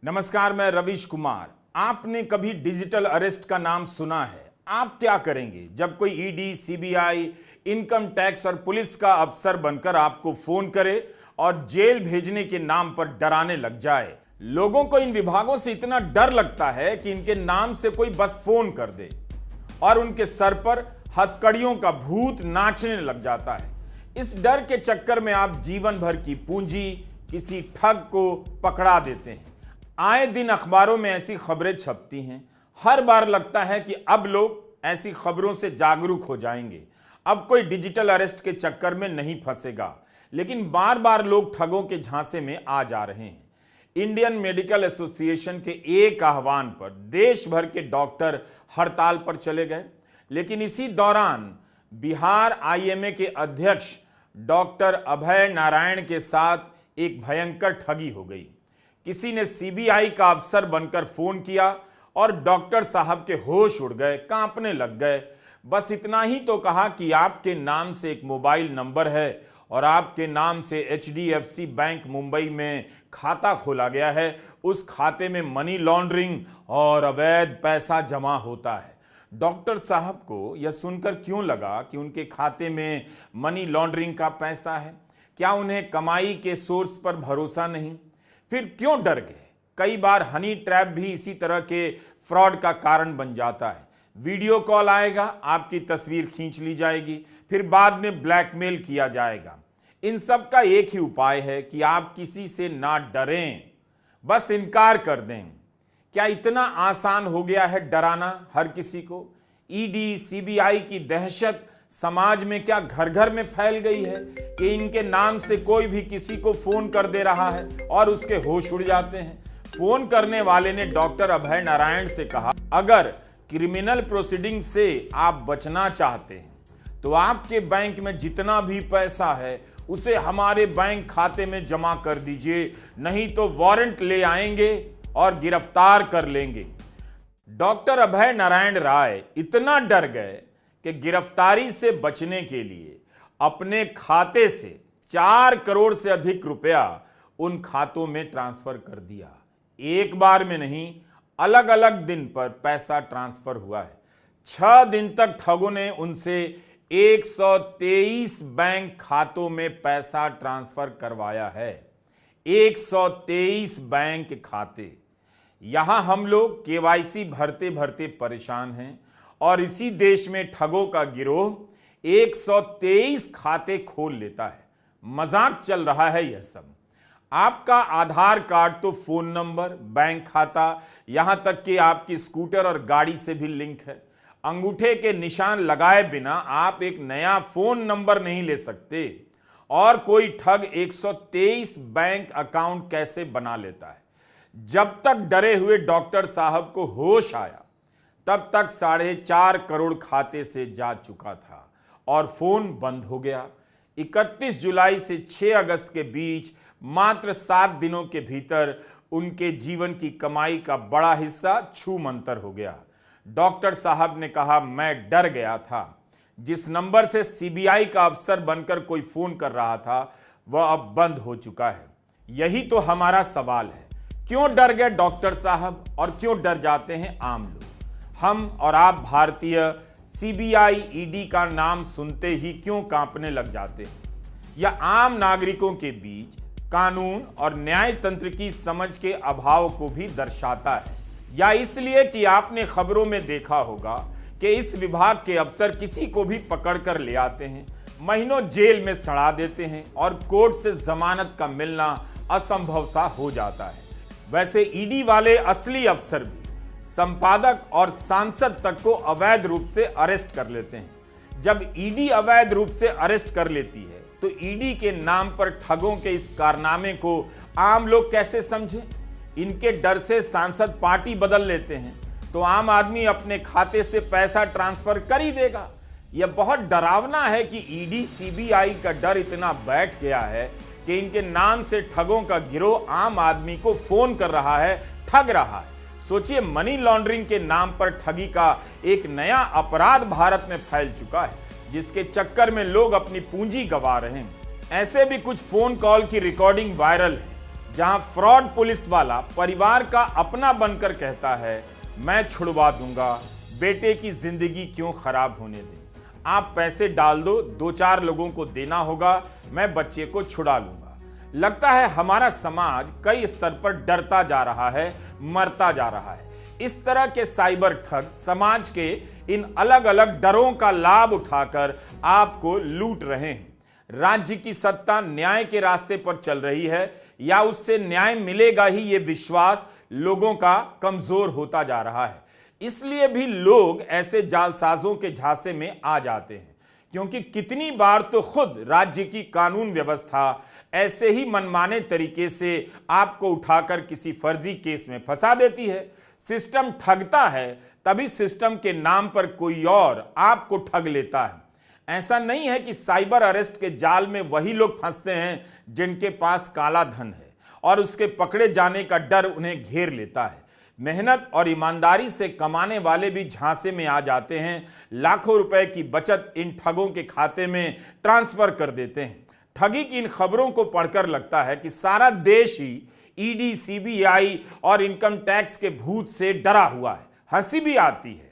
नमस्कार, मैं रवीश कुमार। आपने कभी डिजिटल अरेस्ट का नाम सुना है? आप क्या करेंगे जब कोई ईडी, सीबीआई, इनकम टैक्स और पुलिस का अफसर बनकर आपको फोन करे और जेल भेजने के नाम पर डराने लग जाए? लोगों को इन विभागों से इतना डर लगता है कि इनके नाम से कोई बस फोन कर दे और उनके सर पर हथकड़ियों का भूत नाचने लग जाता है। इस डर के चक्कर में आप जीवन भर की पूंजी किसी ठग को पकड़ा देते हैं। आए दिन अखबारों में ऐसी खबरें छपती हैं। हर बार लगता है कि अब लोग ऐसी खबरों से जागरूक हो जाएंगे, अब कोई डिजिटल अरेस्ट के चक्कर में नहीं फंसेगा। लेकिन बार बार लोग ठगों के झांसे में आ जा रहे हैं। इंडियन मेडिकल एसोसिएशन के एक आह्वान पर देश भर के डॉक्टर हड़ताल पर चले गए। लेकिन इसी दौरान बिहार आईएमए के अध्यक्ष डॉक्टर अभय नारायण के साथ एक भयंकर ठगी हो गई। किसी ने सीबीआई का अफसर बनकर फोन किया और डॉक्टर साहब के होश उड़ गए, कांपने लग गए। बस इतना ही तो कहा कि आपके नाम से एक मोबाइल नंबर है और आपके नाम से एचडीएफसी बैंक मुंबई में खाता खोला गया है। उस खाते में मनी लॉन्ड्रिंग और अवैध पैसा जमा होता है। डॉक्टर साहब को यह सुनकर क्यों लगा कि उनके खाते में मनी लॉन्ड्रिंग का पैसा है? क्या उन्हें कमाई के सोर्स पर भरोसा नहीं? फिर क्यों डर गए? कई बार हनी ट्रैप भी इसी तरह के फ्रॉड का कारण बन जाता है। वीडियो कॉल आएगा, आपकी तस्वीर खींच ली जाएगी, फिर बाद में ब्लैकमेल किया जाएगा। इन सब का एक ही उपाय है कि आप किसी से ना डरें, बस इनकार कर दें। क्या इतना आसान हो गया है डराना हर किसी को? ईडी, सीबीआई की दहशत समाज में क्या घर घर में फैल गई है कि इनके नाम से कोई भी किसी को फोन कर दे रहा है और उसके होश उड़ जाते हैं। फोन करने वाले ने डॉक्टर अभय नारायण से कहा, अगर क्रिमिनल प्रोसीडिंग से आप बचना चाहते हैं तो आपके बैंक में जितना भी पैसा है उसे हमारे बैंक खाते में जमा कर दीजिए, नहीं तो वारंट ले आएंगे और गिरफ्तार कर लेंगे। डॉक्टर अभय नारायण राय इतना डर गए कि गिरफ्तारी से बचने के लिए अपने खाते से 4 करोड़ से अधिक रुपया उन खातों में ट्रांसफर कर दिया। एक बार में नहीं, अलग अलग दिन पर पैसा ट्रांसफर हुआ है। 6 दिन तक ठगों ने उनसे 123 बैंक खातों में पैसा ट्रांसफर करवाया है। 123 बैंक खाते। यहां हम लोग केवाईसी भरते भरते परेशान हैं और इसी देश में ठगों का गिरोह 123 खाते खोल लेता है। मजाक चल रहा है यह सब। आपका आधार कार्ड तो फोन नंबर, बैंक खाता, यहां तक कि आपकी स्कूटर और गाड़ी से भी लिंक है। अंगूठे के निशान लगाए बिना आप एक नया फोन नंबर नहीं ले सकते। और कोई ठग 123 बैंक अकाउंट कैसे बना लेता है? जब तक डरे हुए डॉक्टर साहब को होश आया तब तक 4.5 करोड़ खाते से जा चुका था और फोन बंद हो गया। 31 जुलाई से 6 अगस्त के बीच मात्र 7 दिनों के भीतर उनके जीवन की कमाई का बड़ा हिस्सा छूमंतर हो गया। डॉक्टर साहब ने कहा, मैं डर गया था। जिस नंबर से सीबीआई का अफसर बनकर कोई फोन कर रहा था वह अब बंद हो चुका है। यही तो हमारा सवाल है, क्यों डर गए डॉक्टर साहब और क्यों डर जाते हैं आम लोग? हम और आप भारतीय सीबीआई, ईडी का नाम सुनते ही क्यों कांपने लग जाते हैं? यह आम नागरिकों के बीच कानून और न्याय तंत्र की समझ के अभाव को भी दर्शाता है, या इसलिए कि आपने खबरों में देखा होगा कि इस विभाग के अफसर किसी को भी पकड़कर ले आते हैं, महीनों जेल में सड़ा देते हैं और कोर्ट से जमानत का मिलना असंभव सा हो जाता है। वैसे ईडी वाले असली अफसर भी संपादक और सांसद तक को अवैध रूप से अरेस्ट कर लेते हैं। जब ईडी अवैध रूप से अरेस्ट कर लेती है तो ईडी के नाम पर ठगों के इस कारनामे को आम लोग कैसे समझें? इनके डर से सांसद पार्टी बदल लेते हैं तो आम आदमी अपने खाते से पैसा ट्रांसफर कर ही देगा। यह बहुत डरावना है कि ईडी, सीबीआई का डर इतना बैठ गया है कि इनके नाम से ठगों का गिरोह आम आदमी को फोन कर रहा है, ठग रहा है। सोचिए, मनी लॉन्ड्रिंग के नाम पर ठगी का एक नया अपराध भारत में फैल चुका है, जिसके चक्कर में लोग अपनी पूंजी गंवा रहे हैं। ऐसे भी कुछ फोन कॉल की रिकॉर्डिंग वायरल है जहां फ्रॉड पुलिस वाला परिवार का अपना बनकर कहता है, मैं छुड़वा दूंगा, बेटे की जिंदगी क्यों खराब होने दें, आप पैसे डाल दो, 2-4 लोगों को देना होगा, मैं बच्चे को छुड़ा लूंगा। लगता है हमारा समाज कई स्तर पर डरता जा रहा है, मरता जा रहा है। इस तरह के साइबर ठग समाज के इन अलग अलग डरों का लाभ उठाकर आपको लूट रहे हैं। राज्य की सत्ता न्याय के रास्ते पर चल रही है या उससे न्याय मिलेगा ही, ये विश्वास लोगों का कमजोर होता जा रहा है। इसलिए भी लोग ऐसे जालसाजों के झांसे में आ जाते हैं, क्योंकि कितनी बार तो खुद राज्य की कानून व्यवस्था ऐसे ही मनमाने तरीके से आपको उठाकर किसी फर्जी केस में फंसा देती है। सिस्टम ठगता है, तभी सिस्टम के नाम पर कोई और आपको ठग लेता है। ऐसा नहीं है कि साइबर अरेस्ट के जाल में वही लोग फंसते हैं जिनके पास काला धन है और उसके पकड़े जाने का डर उन्हें घेर लेता है। मेहनत और ईमानदारी से कमाने वाले भी झांसे में आ जाते हैं, लाखों रुपए की बचत इन ठगों के खाते में ट्रांसफर कर देते हैं। ठगी की इन खबरों को पढ़कर लगता है कि सारा देश ही ईडी, सीबीआई और इनकम टैक्स के भूत से डरा हुआ है। हंसी भी आती है।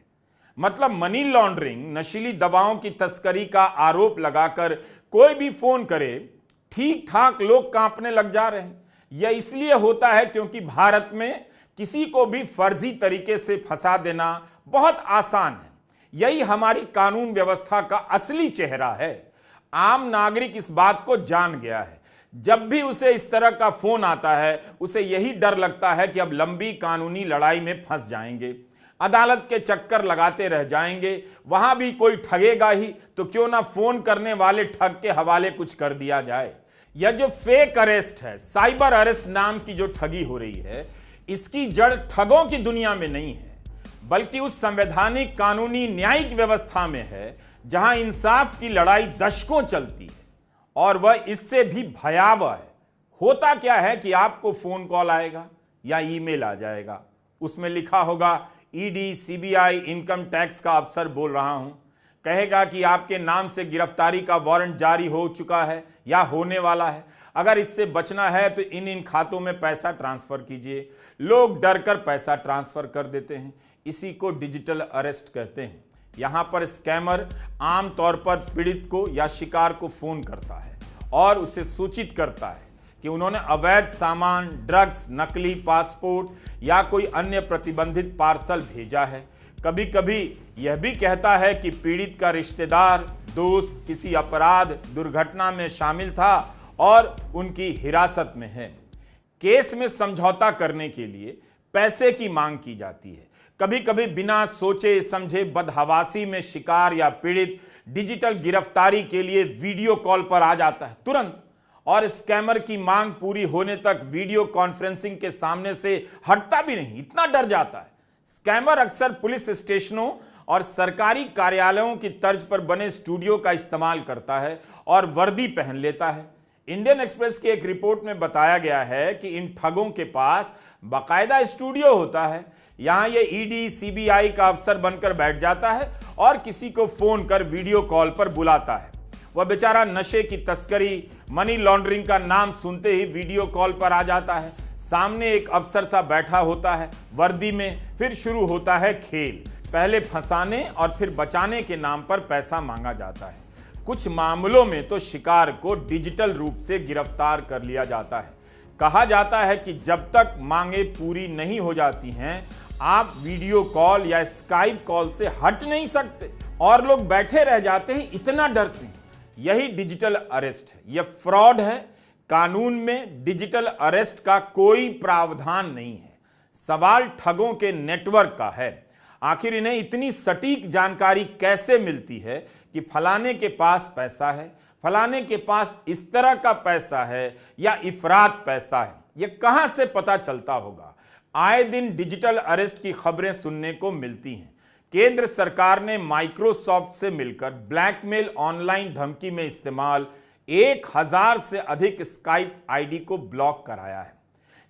मतलब मनी लॉन्ड्रिंग, नशीली दवाओं की तस्करी का आरोप लगाकर कोई भी फोन करे, ठीक ठाक लोग कांपने लग जा रहे हैं। यह इसलिए होता है क्योंकि भारत में किसी को भी फर्जी तरीके से फंसा देना बहुत आसान है। यही हमारी कानून व्यवस्था का असली चेहरा है। आम नागरिक इस बात को जान गया है। जब भी उसे इस तरह का फोन आता है, उसे यही डर लगता है कि अब लंबी कानूनी लड़ाई में फंस जाएंगे, अदालत के चक्कर लगाते रह जाएंगे, वहां भी कोई ठगेगा ही, तो क्यों ना फोन करने वाले ठग के हवाले कुछ कर दिया जाए। यह जो फेक अरेस्ट है, साइबर अरेस्ट नाम की जो ठगी हो रही है, इसकी जड़ ठगों की दुनिया में नहीं है, बल्कि उस संवैधानिक कानूनी न्यायिक व्यवस्था में है जहां इंसाफ की लड़ाई दशकों चलती है और वह इससे भी भयावह है। होता क्या है कि आपको फोन कॉल आएगा या ईमेल आ जाएगा, उसमें लिखा होगा ईडी, सीबीआई, इनकम टैक्स का अफसर बोल रहा हूं, कहेगा कि आपके नाम से गिरफ्तारी का वारंट जारी हो चुका है या होने वाला है, अगर इससे बचना है तो इन खातों में पैसा ट्रांसफर कीजिए। लोग डरकर पैसा ट्रांसफर कर देते हैं। इसी को डिजिटल अरेस्ट कहते हैं। यहां पर स्कैमर आमतौर पर पीड़ित को या शिकार को फोन करता है और उसे सूचित करता है कि उन्होंने अवैध सामान, ड्रग्स, नकली पासपोर्ट या कोई अन्य प्रतिबंधित पार्सल भेजा है। कभी कभी यह भी कहता है कि पीड़ित का रिश्तेदार, दोस्त किसी अपराध, दुर्घटना में शामिल था और उनकी हिरासत में है। केस में समझौता करने के लिए पैसे की मांग की जाती है। कभी कभी बिना सोचे समझे बदहवासी में शिकार या पीड़ित डिजिटल गिरफ्तारी के लिए वीडियो कॉल पर आ जाता है तुरंत, और स्कैमर की मांग पूरी होने तक वीडियो कॉन्फ्रेंसिंग के सामने से हटता भी नहीं, इतना डर जाता है। स्कैमर अक्सर पुलिस स्टेशनों और सरकारी कार्यालयों की तर्ज पर बने स्टूडियो का इस्तेमाल करता है और वर्दी पहन लेता है। इंडियन एक्सप्रेस की एक रिपोर्ट में बताया गया है कि इन ठगों के पास बाकायदा स्टूडियो होता है। यहां ये ईडी, सीबीआई का अफसर बनकर बैठ जाता है और किसी को फोन कर वीडियो कॉल पर बुलाता है। वह बेचारा नशे की तस्करी, मनी लॉन्ड्रिंग का नाम सुनते ही वीडियो कॉल पर आ जाता है। सामने एक अफसर सा बैठा होता है वर्दी में। फिर शुरू होता है खेल। पहले फंसाने और फिर बचाने के नाम पर पैसा मांगा जाता है। कुछ मामलों में तो शिकार को डिजिटल रूप से गिरफ्तार कर लिया जाता है। कहा जाता है कि जब तक मांगे पूरी नहीं हो जाती हैं, आप वीडियो कॉल या स्काइप कॉल से हट नहीं सकते और लोग बैठे रह जाते हैं, इतना डरते हैं। यही डिजिटल अरेस्ट है। यह फ्रॉड है। कानून में डिजिटल अरेस्ट का कोई प्रावधान नहीं है। सवाल ठगों के नेटवर्क का है। आखिर इन्हें इतनी सटीक जानकारी कैसे मिलती है कि फलाने के पास पैसा है, फलाने के पास इस तरह का पैसा है या इफरात पैसा है? यह कहां से पता चलता होगा? आए दिन डिजिटल अरेस्ट की खबरें सुनने को मिलती हैं। केंद्र सरकार ने माइक्रोसॉफ्ट से मिलकर ब्लैकमेल, ऑनलाइन धमकी में इस्तेमाल 1000 से अधिक स्काइप आईडी को ब्लॉक कराया है।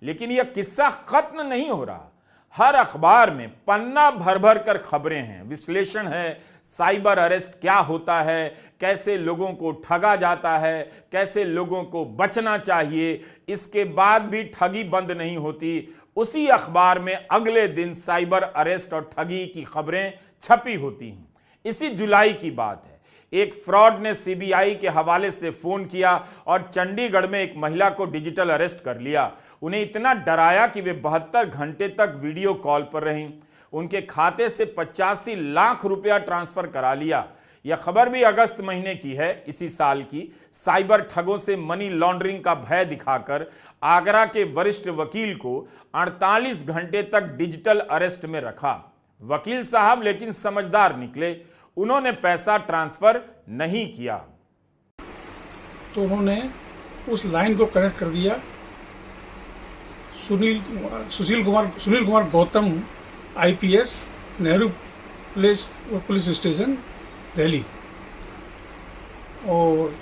लेकिन यह किस्सा खत्म नहीं हो रहा। हर अखबार में पन्ना भर भर कर खबरें हैं, विश्लेषण है, साइबर अरेस्ट क्या होता है, कैसे लोगों को ठगा जाता है, कैसे लोगों को बचना चाहिए, इसके बाद भी ठगी बंद नहीं होती। उसी अखबार में अगले दिन साइबर अरेस्ट और ठगी की खबरें छपी होती हैं। इसी जुलाई की बात है, एक फ्रॉड ने सीबीआई के हवाले से फोन किया और चंडीगढ़ में एक महिला को डिजिटल अरेस्ट कर लिया। उन्हें इतना डराया कि वे 72 घंटे तक वीडियो कॉल पर रहीं। उनके खाते से 85 लाख रुपया ट्रांसफर करा लिया। यह खबर भी अगस्त महीने की है, इसी साल की। साइबर ठगों से मनी लॉन्ड्रिंग का भय दिखाकर आगरा के वरिष्ठ वकील को 48 घंटे तक डिजिटल अरेस्ट में रखा। वकील साहब लेकिन समझदार निकले, उन्होंने पैसा ट्रांसफर नहीं किया। तो उन्होंने उस लाइन को कनेक्ट कर दिया Sunil Kumar Gautam IPS, Nehru police station, Delhi, और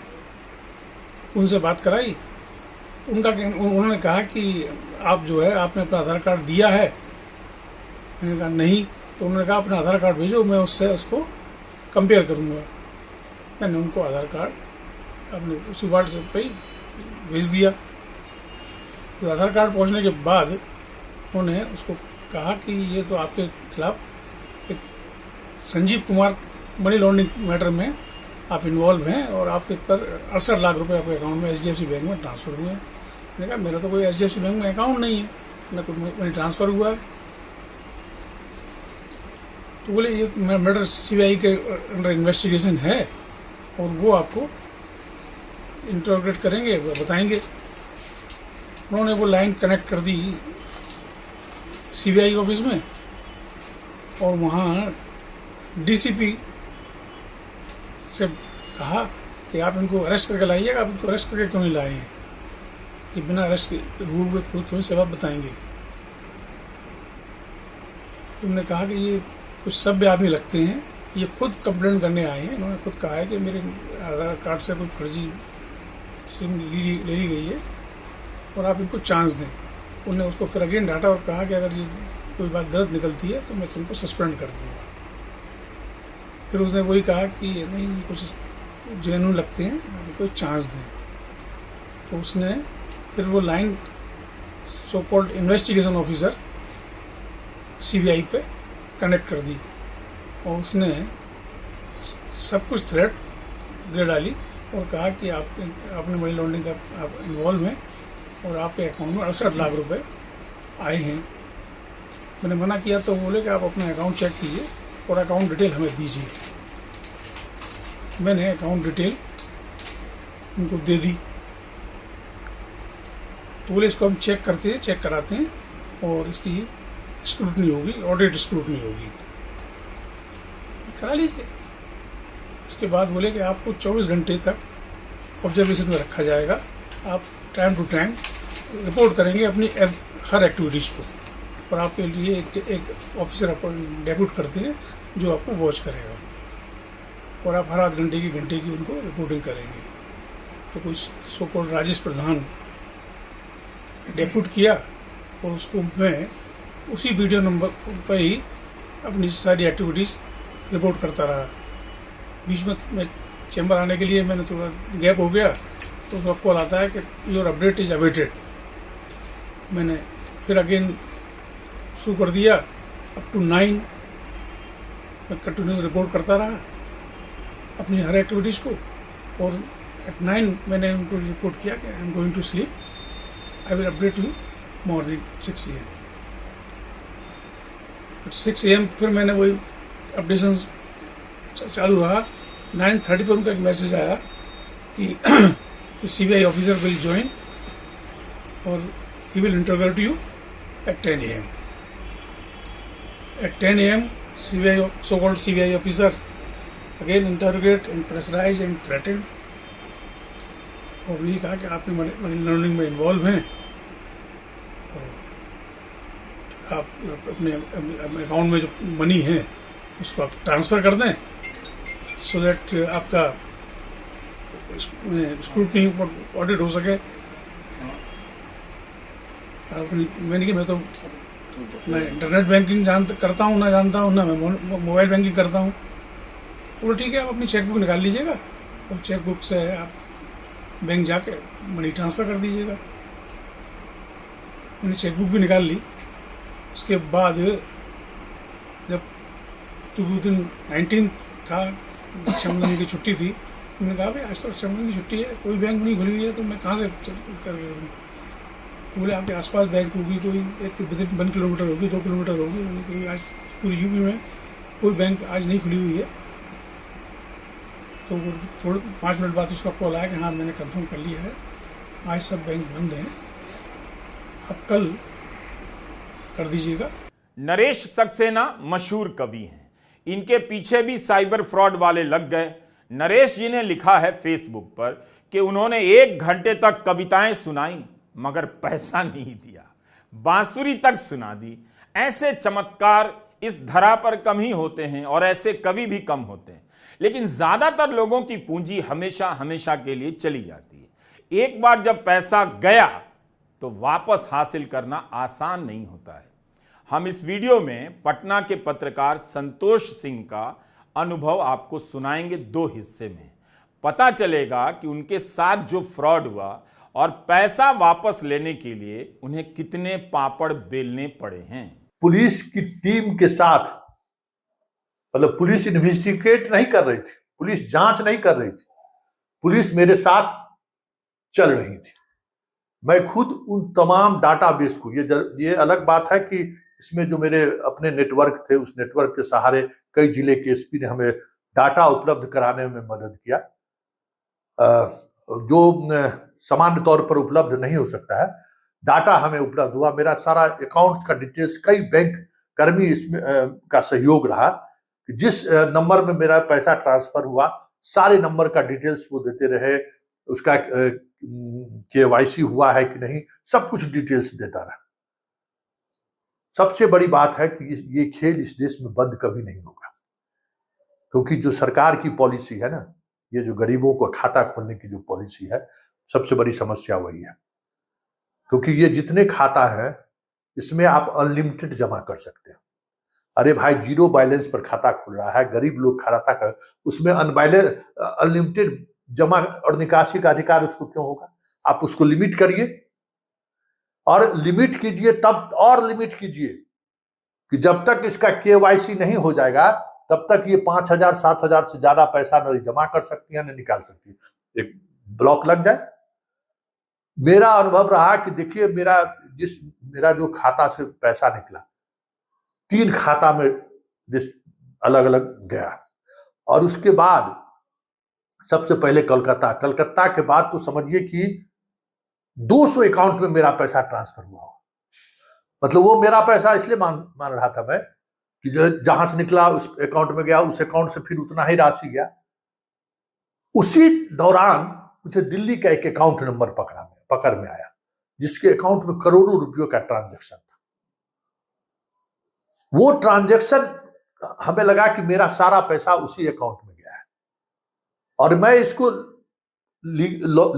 उनसे बात कराई। उन्होंने कहा कि आप जो है आपने अपना आधार कार्ड दिया है। मैंने कहा नहीं। तो उन्होंने कहा अपना आधार कार्ड भेजो, मैं उसको कंपेयर करूंगा। मैंने उनको आधार कार्ड अपने उसी व्हाट्सएप पे भेज दिया। तो आधार कार्ड पहुंचने के बाद उन्होंने उसको कहा कि ये तो आपके खिलाफ एक Sanjeev Kumar money laundering matter में आप इन्वॉल्व हैं और आपके पर 68 लाख रुपए आपके अकाउंट में एचडीएफसी बैंक में ट्रांसफर हुए हैं। मैंने कहा मेरा तो कोई एचडीएफसी बैंक में अकाउंट नहीं है, ना कोई मनी ट्रांसफर हुआ है। तो बोले ये मैटर सीबीआई के अंडर इन्वेस्टिगेशन है और वो आपको इंटरोगेट करेंगे, वो बताएंगे। उन्होंने वो लाइन कनेक्ट कर दी सीबीआई ऑफिस में और वहाँ डीसीपी से कहा कि आप इनको अरेस्ट करके लाइएगा। आप इनको अरेस्ट करके क्यों नहीं लाए हैं? कि बिना अरेस्ट हुए थोड़ी सी बात बताएंगे। उन्होंने कहा कि ये कुछ सभ्य आदमी लगते हैं, ये खुद कंप्लेंट करने आए हैं। इन्होंने खुद कहा है कि मेरे आधार कार्ड से कुछ फर्जी सिम ले ली गई है और आप इनको चांस दें। उन्होंने उसको फिर अगेन डांटा और कहा कि अगर ये कोई बात गलत निकलती है तो मैं तुमको सस्पेंड कर दूंगा। फिर उसने वही कहा कि नहीं ये कुछ जेन्युइन लगते हैं, कोई चांस दें। तो उसने फिर वो line so called investigation officer CBI पे कनेक्ट कर दी और उसने सब कुछ थ्रेट दे डाली और कहा कि आपने मनी लॉन्ड्रिंग का आप इन्वॉल्व हैं और आपके अकाउंट में 68 लाख रुपए आए हैं। मैंने मना किया तो बोले कि आप अपना अकाउंट चेक कीजिए और अकाउंट डिटेल हमें दीजिए। मैंने अकाउंट डिटेल उनको दे दी। तो बोले इसको हम चेक कराते हैं और इसकी स्क्रूटनी होगी, ऑडिट स्क्रूटनी होगी, करा लीजिए। उसके बाद बोले कि आपको 24 घंटे तक ऑब्जर्वेशन में रखा जाएगा। आप टाइम टू टाइम रिपोर्ट करेंगे अपनी हर एक्टिविटीज़ को और आपके लिए एक ऑफिसर आपको डेप्यूट करते हैं जो आपको वॉच करेगा और आप हर आध घंटे की उनको रिपोर्टिंग करेंगे। तो कुछ सो कॉल्ड राजेश प्रधान डेप्यूट किया और उसको मैं उसी वीडियो नंबर पर ही अपनी सारी एक्टिविटीज़ रिपोर्ट करता रहा। बीच में मैं चैम्बर आने के लिए मैंने थोड़ा गैप हो गया तो उसका कॉल आता है कि योर अपडेट इज अवेटेड। मैंने फिर अगेन शुरू कर दिया अप टू 9। मैं कंटिन्यूस रिपोर्ट करता रहा अपनी हर एक्टिविटीज़ को और एट 9 मैंने उनको रिपोर्ट किया कि I am going to sleep, I will update you morning 6 AM। 6 AM फिर मैंने वही अपडेशन चालू रहा। 9:30 पर उनका एक मैसेज आया कि सीबीआई ऑफिसर विल ज्वाइन और he will interrogate you at 10 AM। At 10 AM, so-called CBI officer again interrogate and pressurize and threaten और ये कहा कि आपने मनी लॉन्ड्रिंग में इन्वॉल्व हैं और आप अपने अकाउंट में जो मनी है उसको आप ट्रांसफ़र कर दें सो दैट आपका स्क्रूटनी ऑडिट हो सके। मैंने कहा मैं तो मैं इंटरनेट बैंकिंग करता हूँ ना मैं मोबाइल बैंकिंग करता हूँ। तो बोले ठीक है, आप अपनी चेकबुक निकाल लीजिएगा और चेकबुक से आप बैंक जाके मनी ट्रांसफ़र कर दीजिएगा। मैंने चेकबुक भी निकाल ली। उसके बाद जब चूँकि उस दिन 19 था, रक्षाबंधन की छुट्टी थी, मैंने कहा भाई आज तो रक्षाबंधन की छुट्टी है, कोई बैंक नहीं खुली हुई है, तो मैं कहाँ से करके करूँ। तो बोले आपके आसपास बैंक होगी, कोई 1 किलोमीटर होगी, 2 किलोमीटर होगी। मैंने कोई आज पूरी यूपी में कोई बैंक आज नहीं खुली हुई है। तो थोड़े 5 मिनट बाद उसका कॉल आया कि हाँ मैंने कंफर्म कर लिया है, आज सब बैंक बंद हैं, आप कल कर दीजिएगा। नरेश सक्सेना मशहूर कवि हैं, इनके पीछे भी साइबर फ्रॉड वाले लग गए। नरेश जी ने लिखा है फेसबुक पर कि उन्होंने 1 घंटे तक कविताएं सुनाई मगर पैसा नहीं दिया, बांसुरी तक सुना दी। ऐसे चमत्कार इस धरा पर कम ही होते हैं और ऐसे कवि भी कम होते हैं, लेकिन ज्यादातर लोगों की पूंजी हमेशा हमेशा के लिए चली जाती है। एक बार जब पैसा गया तो वापस हासिल करना आसान नहीं होता है। हम इस वीडियो में पटना के पत्रकार संतोष सिंह का अनुभव आपको सुनाएंगे 2 हिस्से में। पता चलेगा कि उनके साथ जो फ्रॉड हुआ और पैसा वापस लेने के लिए उन्हें कितने पापड़ बेलने पड़े हैं। पुलिस की टीम के साथ, मतलब पुलिस इन्वेस्टिगेट नहीं कर रही थी, पुलिस जांच नहीं कर रही थी, पुलिस मेरे साथ चल रही थी। मैं खुद उन तमाम डाटाबेस को, ये अलग बात है कि इसमें जो मेरे अपने नेटवर्क थे, उस नेटवर्क के सहारे कई जिले के एसपी ने हमें डाटा उपलब्ध कराने में मदद किया, जो सामान्य तौर पर उपलब्ध नहीं हो सकता है। डाटा हमें उपलब्ध हुआ, मेरा सारा अकाउंट का डिटेल्स, कई बैंक कर्मी इसमें का सहयोग रहा कि जिस नंबर में मेरा पैसा ट्रांसफर हुआ सारे नंबर का डिटेल्स वो देते रहे, उसका KYC हुआ है कि नहीं, सब कुछ डिटेल्स देता रहा। सबसे बड़ी बात है कि ये खेल इस देश में बंद कभी नहीं होगा, क्योंकि जो सरकार की पॉलिसी है ना, ये जो गरीबों को खाता खोलने की जो पॉलिसी है, सबसे बड़ी समस्या वही है। क्योंकि ये जितने खाता है इसमें आप अनलिमिटेड जमा कर सकते हैं। अरे भाई, 0 बैलेंस पर खाता खुल रहा है, गरीब लोग खाता कर, उसमें अनलिमिटेड जमा और निकासी का अधिकार उसको क्यों होगा? आप उसको लिमिट करिए, और लिमिट कीजिए, तब और लिमिट कीजिए कि जब तक इसका KYC नहीं हो जाएगा तब तक ये 5,000 7,000 से ज्यादा पैसा न जमा कर सकती है न निकाल सकती है। एक ब्लॉक लग जाए। मेरा अनुभव रहा कि देखिए, मेरा जो खाता से पैसा निकला, 3 खाता में अलग अलग गया, और उसके बाद सबसे पहले कलकत्ता के बाद तो समझिए कि 200 अकाउंट में मेरा पैसा ट्रांसफर हुआ। मतलब वो मेरा पैसा इसलिए मान रहा था मैं कि जहां से निकला उस अकाउंट में गया, उस अकाउंट से फिर उतना ही राशि गया। उसी दौरान मुझे दिल्ली का एक अकाउंट नंबर पकड़ में आया, जिसके अकाउंट में करोड़ों रुपयों का ट्रांजैक्शन था। वो ट्रांजैक्शन हमें लगा कि मेरा सारा पैसा उसी अकाउंट में गया है, और मैं इसको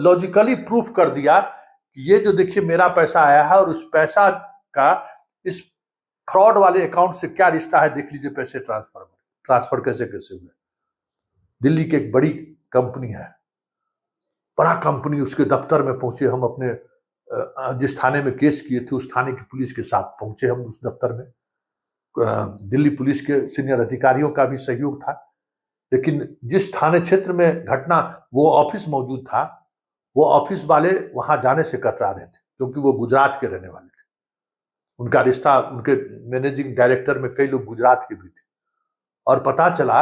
लॉजिकली प्रूफ कर दिया कि ये जो देखिए मेरा पैसा आया है और उस पैसा का इस फ्रॉड वाले अकाउंट से क्या रिश्ता है, देख लीजिए पैसे ट्रांसफर कैसे हुए। दिल्ली की एक बड़ी कंपनी है, बड़ा कंपनी, उसके दफ्तर में पहुंचे हम, अपने जिस थाने में केस किए थे उस थाने की पुलिस के साथ पहुंचे हम उस दफ्तर में। दिल्ली पुलिस के सीनियर अधिकारियों का भी सहयोग था, लेकिन जिस थाने क्षेत्र में घटना, वो ऑफिस मौजूद था, वो ऑफिस वाले वहां जाने से कतरा रहे थे, क्योंकि वो गुजरात के रहने वाले थे। उनका रिश्ता, उनके मैनेजिंग डायरेक्टर में कई लोग गुजरात के भी थे। और पता चला,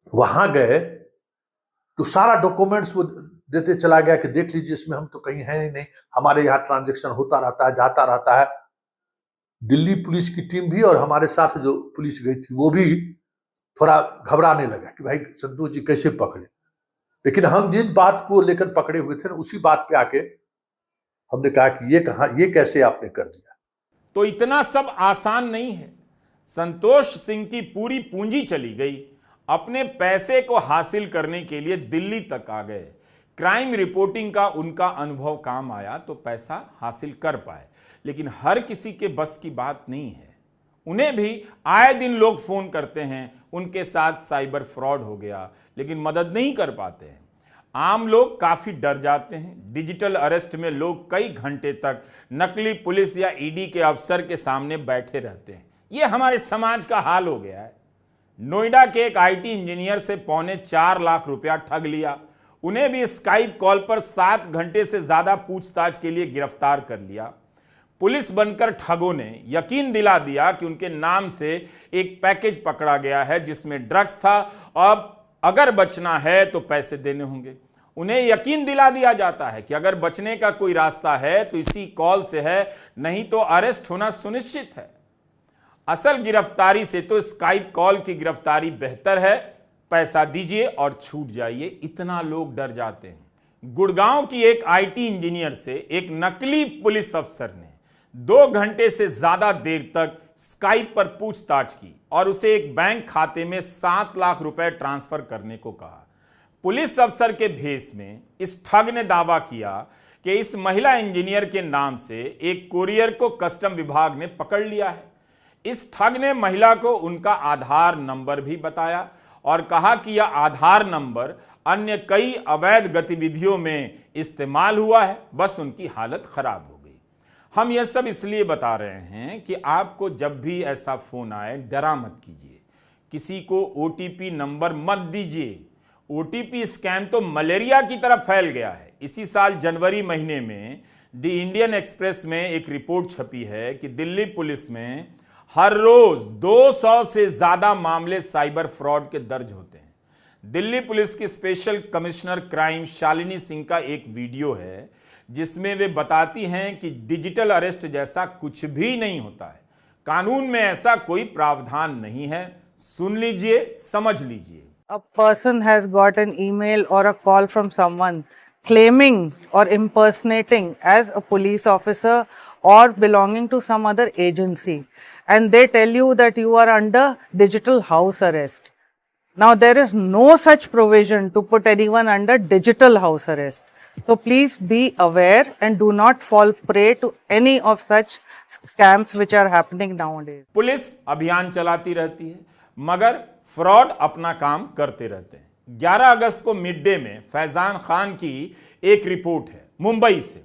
वहां गए तो सारा डॉक्यूमेंट्स वो देते चला गया कि देख लीजिए इसमें हम तो कहीं है ही नहीं, हमारे यहाँ ट्रांजैक्शन होता रहता है, जाता रहता है। दिल्ली पुलिस की टीम भी और हमारे साथ जो पुलिस गई थी वो भी थोड़ा घबराने लगा कि भाई संतोष जी कैसे पकड़े। लेकिन हम जिन बात को लेकर पकड़े हुए थे ना, उसी बात पे आके हमने कहा कि ये कैसे आपने कर दिया। तो इतना सब आसान नहीं है। संतोष सिंह की पूरी पूंजी चली गई। अपने पैसे को हासिल करने के लिए दिल्ली तक आ गए। क्राइम रिपोर्टिंग का उनका अनुभव काम आया तो पैसा हासिल कर पाए, लेकिन हर किसी के बस की बात नहीं है। उन्हें भी आए दिन लोग फोन करते हैं, उनके साथ साइबर फ्रॉड हो गया, लेकिन मदद नहीं कर पाते हैं। आम लोग काफी डर जाते हैं। डिजिटल अरेस्ट में लोग कई घंटे तक नकली पुलिस या ईडी के अफसर के सामने बैठे रहते हैं। यह हमारे समाज का हाल हो गया है। नोएडा के एक आईटी इंजीनियर से 4.25 लाख रुपया ठग लिया। उन्हें भी स्काइप कॉल पर 7 घंटे से ज्यादा पूछताछ के लिए गिरफ्तार कर लिया। पुलिस बनकर ठगों ने यकीन दिला दिया कि उनके नाम से एक पैकेज पकड़ा गया है जिसमें ड्रग्स था, अब अगर बचना है तो पैसे देने होंगे। उन्हें यकीन दिला दिया जाता है कि अगर बचने का कोई रास्ता है तो इसी कॉल से है, नहीं तो अरेस्ट होना सुनिश्चित है। असल गिरफ्तारी से तो स्काइप कॉल की गिरफ्तारी बेहतर है। पैसा दीजिए और छूट जाइए, इतना लोग डर जाते हैं। गुड़गांव की एक आईटी इंजीनियर से एक नकली पुलिस अफसर ने 2 घंटे से ज्यादा देर तक स्काइप पर पूछताछ की और उसे एक बैंक खाते में 7 लाख रुपए ट्रांसफर करने को कहा। पुलिस अफसर के भेष में इस ठग ने दावा किया कि इस महिला इंजीनियर के नाम से एक कोरियर को कस्टम विभाग ने पकड़ लिया है। इस ठग ने महिला को उनका आधार नंबर भी बताया और कहा कि यह आधार नंबर अन्य कई अवैध गतिविधियों में इस्तेमाल हुआ है, बस उनकी हालत खराब हो गई। हम यह सब इसलिए बता रहे हैं कि आपको जब भी ऐसा फोन आए डरा मत कीजिए, किसी को ओटीपी नंबर मत दीजिए। ओटीपी स्कैम तो मलेरिया की तरह फैल गया है। इसी साल जनवरी महीने में द इंडियन एक्सप्रेस में एक रिपोर्ट छपी है कि दिल्ली पुलिस में हर रोज 200 से ज्यादा मामले साइबर फ्रॉड के दर्ज होते हैं। दिल्ली पुलिस की special commissioner crime Shalini Singh का एक वीडियो है जिसमें वे बताती हैं कि डिजिटल अरेस्ट जैसा कुछ भी नहीं होता है। कानून में ऐसा कोई प्रावधान नहीं है। सुन लीजिए, समझ लीजिए। A person has got an email or a call from someone claiming or impersonating as a police officer or belonging to some other agency, and they tell you that you are under digital house arrest. Now there is no such provision to put anyone under digital house arrest. So please be aware and do not fall prey to any of such scams which are happening nowadays. Police अभियान चलाती रहती है मगर fraud अपना काम करते रहते हैं। 11 अगस्त को मिड डे में फैजान खान की एक रिपोर्ट है मुंबई से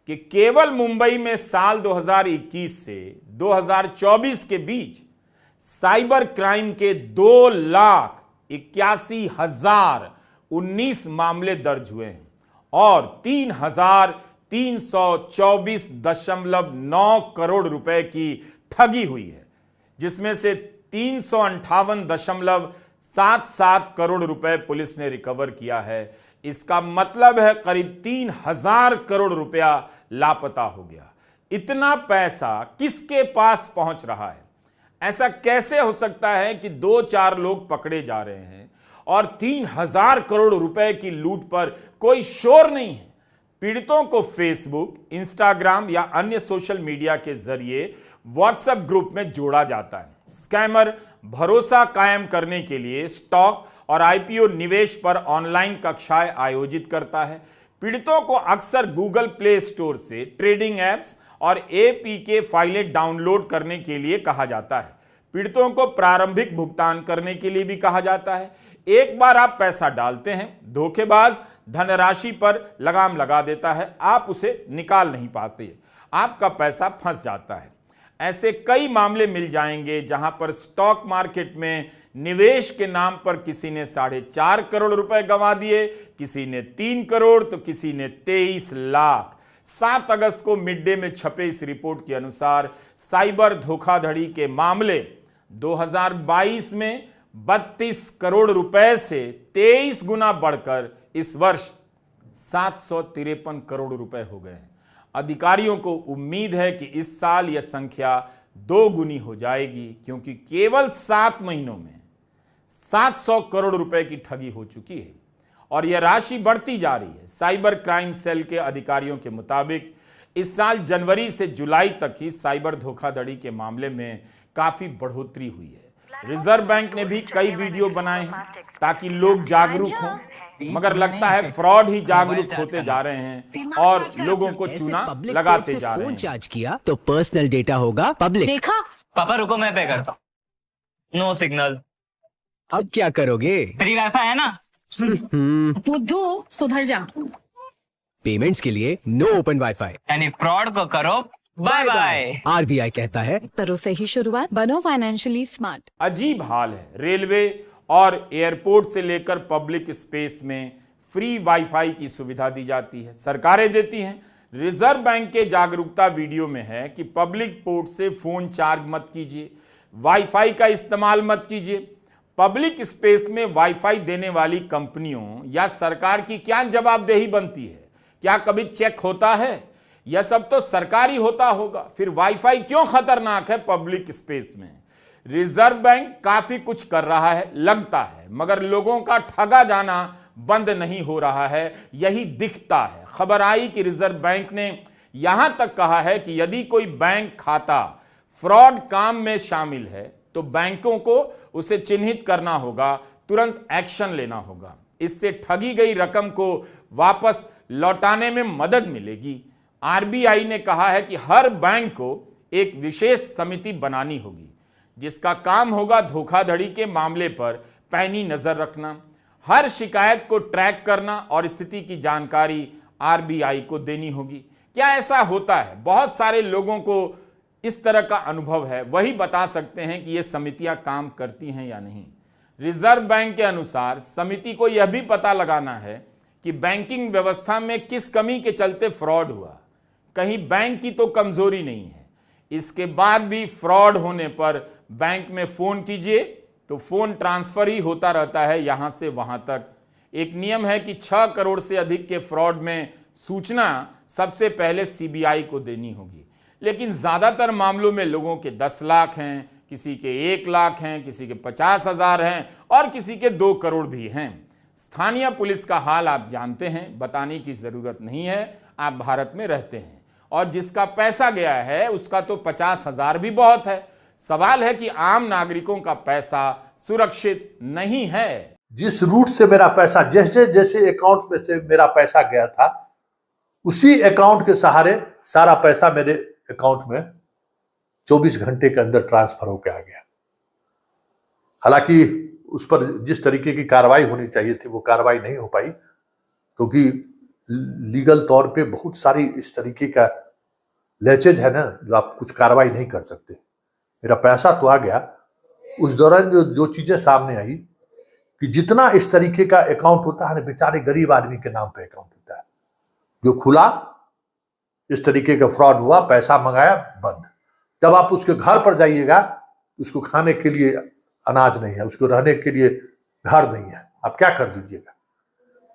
कि केवल मुंबई में साल 2021 से 2024 के बीच साइबर क्राइम के 2,81,019 मामले दर्ज हुए हैं और 3,324.9 करोड़ रुपए की ठगी हुई है, जिसमें से 358.77 करोड़ रुपए पुलिस ने रिकवर किया है। इसका मतलब है करीब 3,000 करोड़ रुपया लापता हो गया। इतना पैसा किसके पास पहुंच रहा है? ऐसा कैसे हो सकता है कि 2-4 लोग पकड़े जा रहे हैं और 3,000 करोड़ रुपए की लूट पर कोई शोर नहीं है? पीड़ितों को फेसबुक, इंस्टाग्राम या अन्य सोशल मीडिया के जरिए व्हाट्सएप ग्रुप में जोड़ा जाता है। स्कैमर भरोसा कायम करने के लिए स्टॉक और आईपीओ निवेश पर ऑनलाइन कक्षाएं आयोजित करता है। पीड़ितों को अक्सर गूगल प्ले स्टोर से ट्रेडिंग एप्स और एपीके फाइलें डाउनलोड करने के लिए कहा जाता है। पीड़ितों को प्रारंभिक भुगतान करने के लिए भी कहा जाता है। एक बार आप पैसा डालते हैं, धोखेबाज धनराशि पर लगाम लगा देता है, आप उसे निकाल नहीं पाते, आपका पैसा फंस जाता है। ऐसे कई मामले मिल जाएंगे जहां पर स्टॉक मार्केट में निवेश के नाम पर किसी ने 4.5 करोड़ रुपए गंवा दिए, किसी ने 3 करोड़ तो किसी ने 23 लाख। 7 अगस्त को मिड डे में छपे इस रिपोर्ट के अनुसार साइबर धोखाधड़ी के मामले 2022 में 32 करोड़ रुपए से 23 गुना बढ़कर इस वर्ष 753 करोड़ रुपए हो गए हैं। अधिकारियों को उम्मीद है कि इस साल यह संख्या 2 गुनी हो जाएगी, क्योंकि केवल 7 महीनों में 700 करोड़ रुपए की ठगी हो चुकी है और यह राशि बढ़ती जा रही है। साइबर क्राइम सेल के अधिकारियों के मुताबिक इस साल जनवरी से जुलाई तक ही साइबर धोखाधड़ी के मामले में काफी बढ़ोतरी हुई है। रिजर्व बैंक ने भी कई वीडियो बनाए हैं ताकि लोग जागरूक हों, मगर लगता है फ्रॉड ही जागरूक होते जा रहे हैं और लोगों को चूना लगाते जा रहे हैं। चार्ज किया तो पर्सनल डेटा होगा पब्लिक। देखा? पापा रुको, मैं पे करता हूँ। No signal. अब क्या करोगे? फ्री वाईफाई है ना। बुद्धू सुधर जा। पेमेंट्स के लिए नो ओपन वाईफाई, यानी फ्रॉड को करो बाय बाय। आरबीआई कहता है करो सही शुरुआत, बनो फाइनेंशियली स्मार्ट। अजीब हाल है। रेलवे और एयरपोर्ट से लेकर पब्लिक स्पेस में फ्री वाईफाई की सुविधा दी जाती है, सरकारें देती हैं। रिजर्व बैंक के जागरूकता वीडियो में है कि पब्लिक पोर्ट से फोन चार्ज मत कीजिए, वाईफाई का इस्तेमाल मत कीजिए। पब्लिक स्पेस में वाईफाई देने वाली कंपनियों या सरकार की क्या जवाबदेही बनती है? क्या कभी चेक होता है? यह सब तो सरकारी होता होगा, फिर वाईफाई क्यों खतरनाक है पब्लिक स्पेस में? रिजर्व बैंक काफी कुछ कर रहा है लगता है, मगर लोगों का ठगा जाना बंद नहीं हो रहा है, यही दिखता है। खबर आई कि रिजर्व बैंक ने यहां तक कहा है कि यदि कोई बैंक खाता फ्रॉड काम में शामिल है तो बैंकों को उसे चिन्हित करना होगा, तुरंत एक्शन लेना होगा। इससे ठगी गई रकम को वापस लौटाने में मदद मिलेगी। आरबीआई ने कहा है कि हर बैंक को एक विशेष समिति बनानी होगी जिसका काम होगा धोखाधड़ी के मामले पर पैनी नजर रखना, हर शिकायत को ट्रैक करना और स्थिति की जानकारी आरबीआई को देनी होगी। क्या ऐसा होता है? बहुत सारे लोगों को इस तरह का अनुभव है, वही बता सकते हैं कि ये समितियां काम करती हैं या नहीं। रिजर्व बैंक के अनुसार समिति को यह भी पता लगाना है कि बैंकिंग व्यवस्था में किस कमी के चलते फ्रॉड हुआ, कहीं बैंक की तो कमजोरी नहीं है। इसके बाद भी फ्रॉड होने पर बैंक में फोन कीजिए तो फोन ट्रांसफर ही होता रहता है यहां से वहां तक। एक नियम है कि 6 करोड़ से अधिक के फ्रॉड में सूचना सबसे पहले सीबीआई को देनी होगी, लेकिन ज्यादातर मामलों में लोगों के 10 लाख हैं, किसी के 1 लाख हैं, किसी के 50,000 हैं और किसी के 2 करोड़ भी हैं। स्थानीय पुलिस का हाल आप जानते हैं, बताने की जरूरत नहीं है, आप भारत में रहते हैं और जिसका पैसा गया है उसका तो 50,000 भी बहुत है। सवाल है कि आम नागरिकों का पैसा सुरक्षित नहीं है। जिस रूट से मेरा पैसा, जैसे जैसे अकाउंट में से मेरा पैसा गया था, उसी अकाउंट के सहारे सारा पैसा मेरे अकाउंट में 24 घंटे के अंदर ट्रांसफर होकर आ गया। हालांकि उस पर जिस तरीके की कार्रवाई होनी चाहिए थी वो कार्रवाई नहीं हो पाई, क्योंकि लीगल तौर पे बहुत सारी इस तरीके का लैचेज है ना, जो आप कुछ कार्रवाई नहीं कर सकते। मेरा पैसा तो आ गया। उस दौरान जो चीजें सामने आई कि जितना इस तरीके का अकाउंट होता है ना, बेचारे गरीब आदमी के नाम पे अकाउंट होता है, जो खुला, इस तरीके का फ्रॉड हुआ, पैसा मंगाया, बंद। जब आप उसके घर पर जाइएगा, उसको खाने के लिए अनाज नहीं है, उसको रहने के लिए घर नहीं है, आप क्या कर दीजिएगा?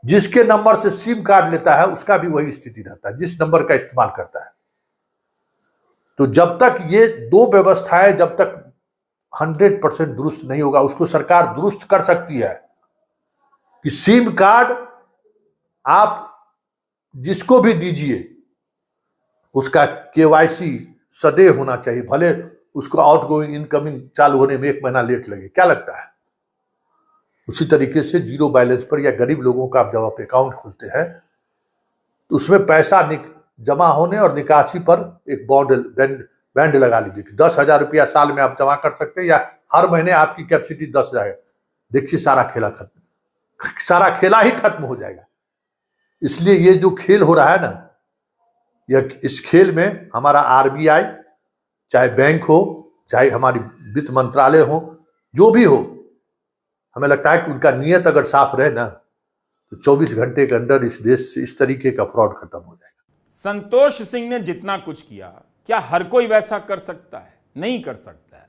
जिसके नंबर से सिम कार्ड लेता है उसका भी वही स्थिति रहता है, जिस नंबर का इस्तेमाल करता है। तो जब तक ये 2 व्यवस्थाएं जब तक 100% दुरुस्त नहीं होगा, उसको सरकार दुरुस्त कर सकती है कि सिम कार्ड आप जिसको भी दीजिए उसका केवाईसी सदैव होना चाहिए, भले उसको आउटगोइंग इनकमिंग चालू होने में 1 महीना लेट लगे। क्या लगता है? उसी तरीके से जीरो बैलेंस पर या गरीब लोगों का आप जब आप अकाउंट खोलते हैं तो उसमें पैसा जमा होने और निकासी पर एक बैंड लगा लीजिए कि 10,000 रुपया साल में आप जमा कर सकते हैं या हर महीने आपकी कैपेसिटी 10,000 है। देखिए सारा खेला ही खत्म हो जाएगा। इसलिए ये जो खेल हो रहा है ना, इस खेल में हमारा आरबीआई, चाहे बैंक हो, चाहे हमारी वित्त मंत्रालय हो, जो भी हो, हमें लगता है कि उनका नियत अगर साफ रहे ना तो 24 घंटे के अंदर इस देश से इस तरीके का फ्रॉड खत्म हो जाएगा। संतोष सिंह ने जितना कुछ किया, क्या हर कोई वैसा कर सकता है? नहीं कर सकता है।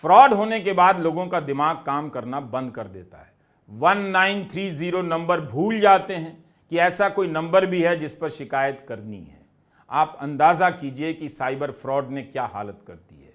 फ्रॉड होने के बाद लोगों का दिमाग काम करना बंद कर देता है। 1930 नंबर भूल जाते हैं कि ऐसा कोई नंबर भी है जिस पर शिकायत करनी है। आप अंदाजा कीजिए कि साइबर फ्रॉड ने क्या हालत करती है।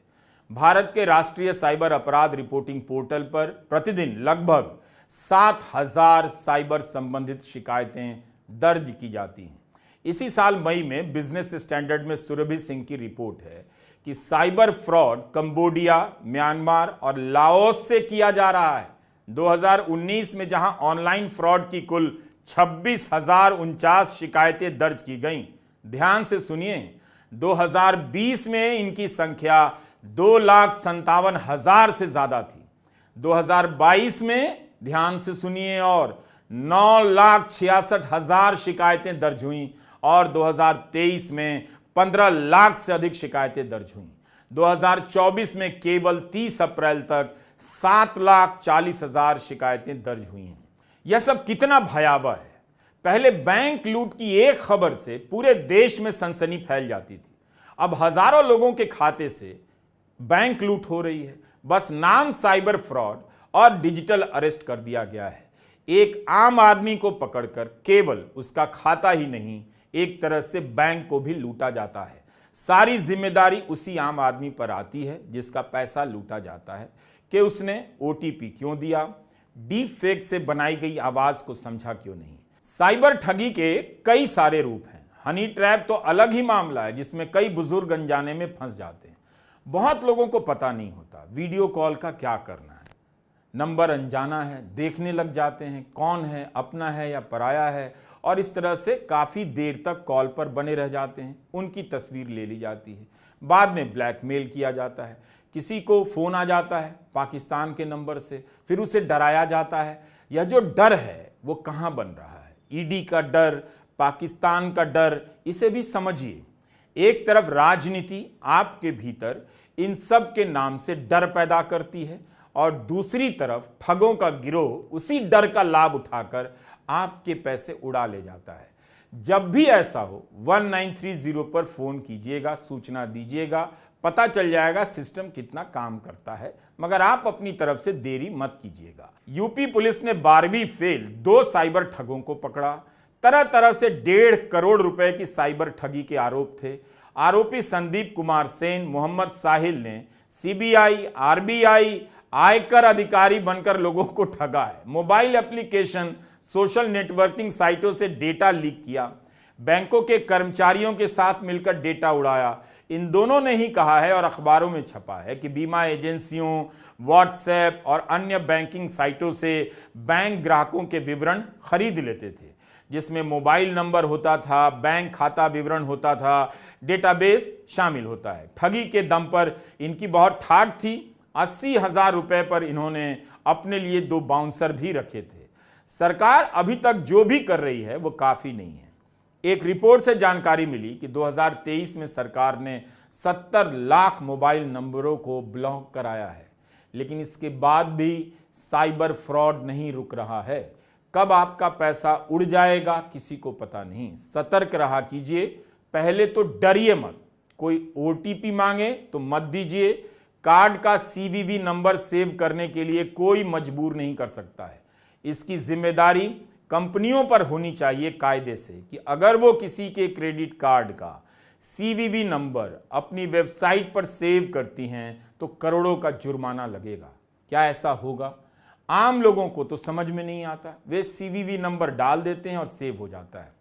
भारत के राष्ट्रीय साइबर अपराध रिपोर्टिंग पोर्टल पर प्रतिदिन लगभग 7,000 साइबर संबंधित शिकायतें दर्ज की जाती हैं। इसी साल मई में बिजनेस स्टैंडर्ड में सुरभि सिंह की रिपोर्ट है कि साइबर फ्रॉड कंबोडिया, म्यांमार और लाओस से किया जा रहा है। 2019 में जहां ऑनलाइन फ्रॉड की कुल 26,049 शिकायतें दर्ज की गईं, ध्यान से सुनिए, 2020 में इनकी संख्या 2,57,000 से ज्यादा थी। 2022 में ध्यान से सुनिए और 9,66,000 शिकायतें दर्ज हुई और 2023 में 15 लाख से अधिक शिकायतें दर्ज हुई। 2024 में केवल 30 अप्रैल तक 7,40,000 शिकायतें दर्ज हुई हैं। यह सब कितना भयावह है। पहले बैंक लूट की एक खबर से पूरे देश में सनसनी फैल जाती थी, अब हजारों लोगों के खाते से बैंक लूट हो रही है। बस नाम साइबर फ्रॉड और डिजिटल अरेस्ट कर दिया गया है। एक आम आदमी को पकड़कर केवल उसका खाता ही नहीं, एक तरह से बैंक को भी लूटा जाता है। सारी जिम्मेदारी उसी आम आदमी पर आती है जिसका पैसा लूटा जाता है कि उसने ओटीपी क्यों दिया, डीप फेक से बनाई गई आवाज को समझा क्यों नहीं। साइबर ठगी के कई सारे रूप हैं। हनी ट्रैप तो अलग ही मामला है जिसमें कई बुजुर्ग अनजाने में फंस जाते हैं। बहुत लोगों को पता नहीं होता वीडियो कॉल का क्या करना है। नंबर अनजाना है, देखने लग जाते हैं कौन है, अपना है या पराया है, और इस तरह से काफ़ी देर तक कॉल पर बने रह जाते हैं। उनकी तस्वीर ले ली जाती है, बाद में ब्लैकमेल किया जाता है। किसी को फ़ोन आ जाता है पाकिस्तान के नंबर से, फिर उसे डराया जाता है। यह जो डर है वो कहाँ बन रहा है? ईडी का डर, पाकिस्तान का डर, इसे भी समझिए। एक तरफ राजनीति आपके भीतर इन सब के नाम से डर पैदा करती है और दूसरी तरफ ठगों का गिरोह उसी डर का लाभ उठाकर आपके पैसे उड़ा ले जाता है। जब भी ऐसा हो 1930 पर फोन कीजिएगा, सूचना दीजिएगा, पता चल जाएगा सिस्टम कितना काम करता है, मगर आप अपनी तरफ से देरी मत कीजिएगा। यूपी पुलिस ने 12वीं फेल 2 साइबर ठगों को पकड़ा। तरह तरह से 1.5 करोड़ रुपए की साइबर ठगी के आरोप थे। आरोपी संदीप कुमार सेन, मोहम्मद साहिल ने सीबीआई, आरबीआई, आयकर अधिकारी बनकर लोगों को ठगा है। मोबाइल एप्लीकेशन, सोशल नेटवर्किंग साइटों से डेटा लीक किया, बैंकों के कर्मचारियों के साथ मिलकर डेटा उड़ाया। इन दोनों ने ही कहा है और अखबारों में छपा है कि बीमा एजेंसियों, व्हाट्सएप और अन्य बैंकिंग साइटों से बैंक ग्राहकों के विवरण खरीद लेते थे, जिसमें मोबाइल नंबर होता था, बैंक खाता विवरण होता था, डेटाबेस शामिल होता है। ठगी के दम पर इनकी बहुत ठाठ थी। 80,000 रुपए पर इन्होंने अपने लिए 2 बाउंसर भी रखे थे। सरकार अभी तक जो भी कर रही है वो काफी नहीं है। एक रिपोर्ट से जानकारी मिली कि 2023 में सरकार ने 70 लाख मोबाइल नंबरों को ब्लॉक कराया है, लेकिन इसके बाद भी साइबर फ्रॉड नहीं रुक रहा है। कब आपका पैसा उड़ जाएगा किसी को पता नहीं। सतर्क रहा कीजिए। पहले तो डरिए मत, कोई ओटीपी मांगे तो मत दीजिए। कार्ड का सीवीवी नंबर सेव करने के लिए कोई मजबूर नहीं कर सकता है। इसकी जिम्मेदारी कंपनियों पर होनी चाहिए कायदे से कि अगर वो किसी के क्रेडिट कार्ड का सीवीवी नंबर अपनी वेबसाइट पर सेव करती हैं तो करोड़ों का जुर्माना लगेगा। क्या ऐसा होगा? आम लोगों को तो समझ में नहीं आता, वे सीवीवी नंबर डाल देते हैं और सेव हो जाता है।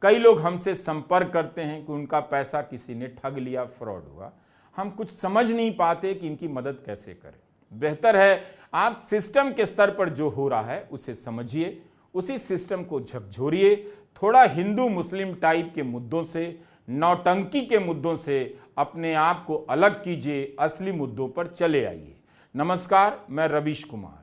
कई लोग हमसे संपर्क करते हैं कि उनका पैसा किसी ने ठग लिया, फ्रॉड हुआ। हम कुछ समझ नहीं पाते कि इनकी मदद कैसे करें। बेहतर है आप सिस्टम के स्तर पर जो हो रहा है उसे समझिए, उसी सिस्टम को झकझोरिए। थोड़ा हिंदू मुस्लिम टाइप के मुद्दों से, नौटंकी के मुद्दों से अपने आप को अलग कीजिए, असली मुद्दों पर चले आइए। नमस्कार, मैं रवीश कुमार।